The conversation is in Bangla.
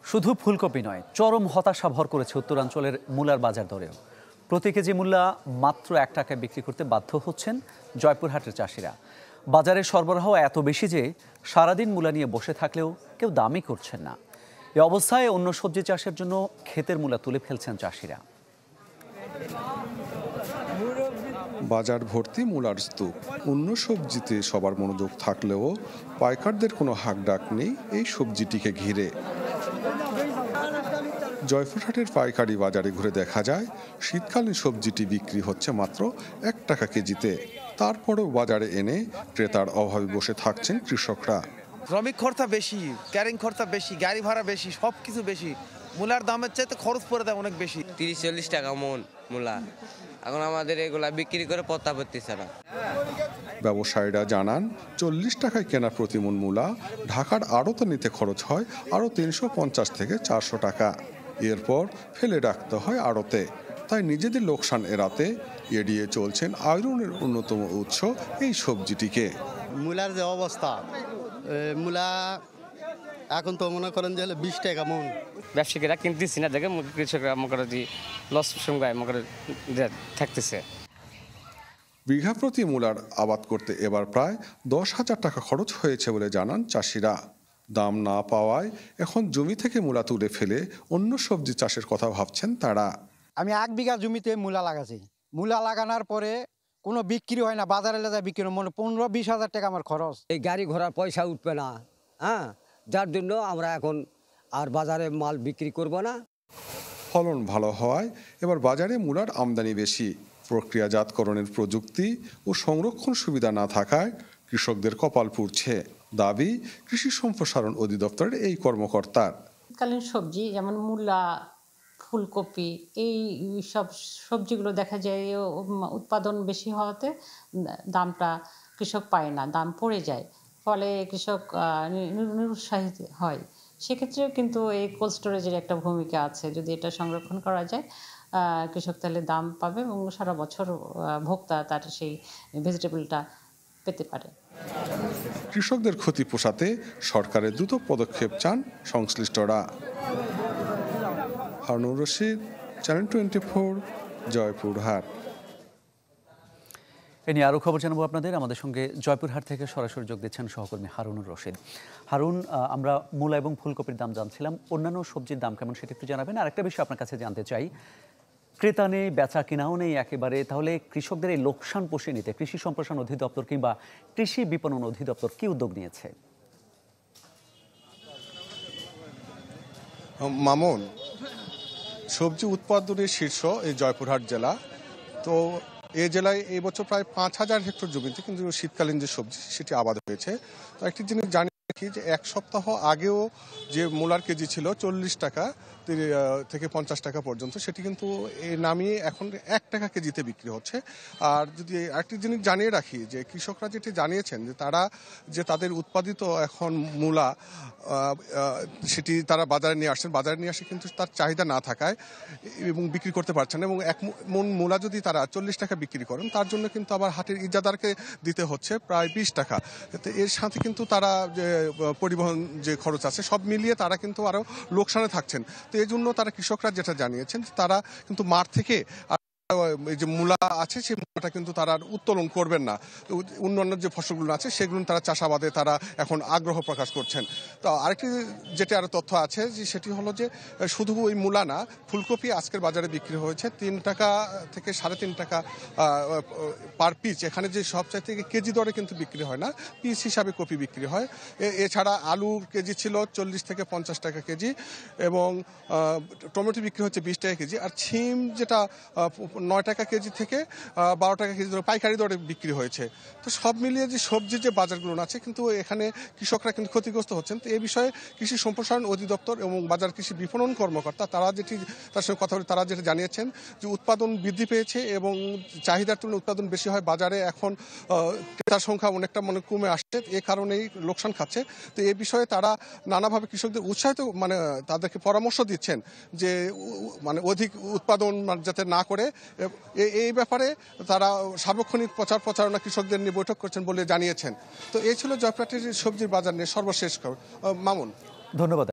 শুধু ফুলকপি নয়, চরম হতাশা ভর করেছে উত্তরাঞ্চলের মূলার বাজার দরেও। প্রতি কেজি মূলা মাত্র 1 টাকায় বিক্রি করতে বাধ্য হচ্ছেন জয়পুরহাটের চাষিরা। বাজারে সরবরাহ এত বেশি যে সারাদিন মূলা নিয়ে বসে থাকলেও কেউ দামই করছেন না। এই অবস্থায় অন্য সবজি চাষের জন্য ক্ষেতের মূলা তুলে ফেলছেন চাষিরা। বাজার ভর্তি মূলার স্তূপ। অন্য সবজিতে সবার মনোযোগ থাকলেও পাইকারদের কোনো হাকডাক নেই এই সবজিটিকে ঘিরে। জয়পুরহাটের পাইকারি বাজারে ঘুরে দেখা যায় শীতকালীন সবজিটি বিক্রি হচ্ছে মাত্র 1 টাকা কেজিতে। তারপরেও বাজারে এনে ক্রেতার অভাবে বসে থাকছেন কৃষকরা। শ্রমিক খরচা বেশি, ক্যারিং খরচা বেশি, গাড়ি ভাড়া বেশি, সব কিছু বেশি। মূলার দামের চাইতে খরচ পড়ে দেয় অনেক বেশি। 30-40 টাকা মন মূলা। এখন আমাদের এগুলা বিক্রি করে পত্তা পড়তেছে না। ব্যবসায়ীরা জানান 40 টাকায় কেনা প্রতি মণ মূলা ঢাকার আড়তে নিতে খরচ হয় আরও 350 থেকে 400 টাকা। এরপর ফেলে রাখতে হয় আড়তে। তাই নিজেদের লোকসান এড়াতে এড়িয়ে চলছেন আয়রনের অন্যতম উৎস এই সবজিটিকে। মূলার যে অবস্থা, মূলা এখন তো মনে করেন যে 20 টাকা মন। ব্যবসায়ীরা কিনতেছি না দেখে কৃষকরা লস সঙ্গে থাকতেছে। বিঘা প্রতি মূলার আবাদ করতে এবার প্রায় 10,000 টাকা খরচ হয়েছে বলে জানান চাষিরা। দাম না পাওয়ায় এখন জমি থেকে মূলা তুলে ফেলে অন্য সবজি চাষের কথা ভাবছেন তারা। আমি 1 বিঘা জমিতে মূলা লাগাছি। মূলা লাগানোর পরে কোনো বিক্রি হয় না, বাজারে যায় বিক্রি মনে 15-20 হাজার টাকা আমার খরচ। এই গাড়ি ঘোড়ার পয়সা উঠবে না, যার জন্য আমরা এখন আর বাজারে মাল বিক্রি করব না। ফলন ভালো হওয়ায় এবার বাজারে মূলার আমদানি বেশি। প্রক্রিয়াজাতকরণের প্রযুক্তি ও সংরক্ষণ সুবিধা না থাকায় কৃষকদের কপাল পুড়ছে, দাবি কৃষি সম্প্রসারণ অধিদপ্তরের এই কর্মকর্তার। শীতকালীন সবজি যেমন মূলা, ফুলকপি, এই সব সবজিগুলো দেখা যায় উৎপাদন বেশি হওয়াতে দামটা কৃষক পায় না, দাম পড়ে যায়, ফলে কৃষক নিরুৎসাহিত হয়। সেক্ষেত্রেও কিন্তু এই কোল্ড স্টোরেজের একটা ভূমিকা আছে। যদি এটা সংরক্ষণ করা যায়, কৃষক তাহলে দাম পাবে এবং সারা বছর ভোক্তা তার সেই ভেজিটেবলটা পেতে পারে। কৃষকদের ক্ষতি পোষাতে সরকারের দ্রুত পদক্ষেপ চান সংশ্লিষ্টরা। হারুনুর রশিদ, চ্যানেল 24, জয়পুরহাট। এ নিয়ে আরও খবর জানাবো আপনাদের। আমাদের সঙ্গে জয়পুরহাট থেকে সরাসরি যোগ দিচ্ছেন সহকর্মী হারুনুর রশিদ। হারুন, আমরা মূলা এবং ফুলকপির দাম জানছিলাম, অন্যান্য সবজির দাম কেমন সেটা একটু জানাবেন। আর একটা বিষয় আপনার কাছে জানতে চাই, ক্রেতা নেই, বেচা কিনাও নেই একেবারে, তাহলে কৃষকদের এই লোকসান পুষিয়ে নিতে কৃষি সম্প্রসারণ অধিদপ্তর কিংবা কৃষি বিপণন অধিদপ্তর কি উদ্যোগ নিয়েছে? মামুন, সবজি উৎপাদনের শীর্ষ এই জয়পুরহাট জেলা। তো এই জেলায় এই বছর প্রায় 5,000 হেক্টর জমিতে কিন্তু শীতকালীন যে সবজি সেটি আবাদ হয়েছে। তো একটি জিনিস জানি রাখি যে 1 সপ্তাহ আগেও যে মূলার কেজি ছিল 40 টাকা থেকে 50 টাকা পর্যন্ত, সেটি কিন্তু নামিয়ে এখন 1 টাকা কেজিতে বিক্রি হচ্ছে। আর যদি একটি জিনিস জানিয়ে রাখি যে কৃষকরা যেটি জানিয়েছেন যে তারা যে তাদের উৎপাদিত এখন মূলা সেটি তারা বাজারে নিয়ে আসছেন, বাজারে নিয়ে আসে কিন্তু তার চাহিদা না থাকায় এবং বিক্রি করতে পারছেন না। এবং 1 মণ মূলা যদি তারা 40 টাকা বিক্রি করেন, তার জন্য কিন্তু আবার হাটের ইজাদারকে দিতে হচ্ছে প্রায় 20 টাকা। এর সাথে কিন্তু তারা যে পরিবহন যে খরচ আছে সব মিলিয়ে তারা কিন্তু আরও লোকসানে থাকছেন। তো এই জন্য তারা কৃষকরা যেটা জানিয়েছেন তারা কিন্তু মাঠ থেকে এই যে মূলা আছে সেই মূলাটা কিন্তু তারা উত্তোলন করবেন না। অন্যান্য যে ফসলগুলো আছে সেগুলো তারা চাষাবাদে তারা এখন আগ্রহ প্রকাশ করছেন। তো আরেকটি যেটা আরো তথ্য আছে যে সেটি হলো যে শুধু ওই মূলা না, ফুলকপি আজকের বাজারে বিক্রি হয়েছে 3 টাকা থেকে 3.5 টাকা পার পিস। এখানে যে সবচাইতে কেজি দরে কিন্তু বিক্রি হয় না, পিস হিসাবে কপি বিক্রি হয়। এছাড়া আলুর কেজি ছিল 40 থেকে 50 টাকা কেজি এবং টমেটো বিক্রি হচ্ছে 20 টাকা কেজি। আর ছিম যেটা 9 টাকা কেজি থেকে 12 টাকা কেজি পাইকারি দরে বিক্রি হয়েছে। তো সব মিলিয়ে যে সবজির যে বাজারগুলো আছে কিন্তু এখানে কৃষকরা কিন্তু ক্ষতিগ্রস্ত হচ্ছেন। তো এই বিষয়ে কৃষি সম্প্রসারণ অধিদপ্তর এবং বাজার কৃষি বিপণন কর্মকর্তা তার সঙ্গে কথা বলে তারা যেটা জানিয়েছেন যে উৎপাদন বৃদ্ধি পেয়েছে এবং চাহিদার তুলনায় উৎপাদন বেশি হয়। বাজারে এখন ক্রেতার সংখ্যা অনেকটা কমে আসছে, এ কারণেই লোকসান খাচ্ছে। তো এই বিষয়ে তারা নানাভাবে কৃষকদের উৎসাহিত তাদেরকে পরামর্শ দিচ্ছেন যে অধিক উৎপাদন যাতে না করে। এই ব্যাপারে তারা সার্বক্ষণিক প্রচারণা কৃষকদের নিয়ে বৈঠক করছেন বলে জানিয়েছেন। তো এই ছিল জয়পুরহাটের সবজির বাজার নিয়ে সর্বশেষ খবর। মামুন, ধন্যবাদ।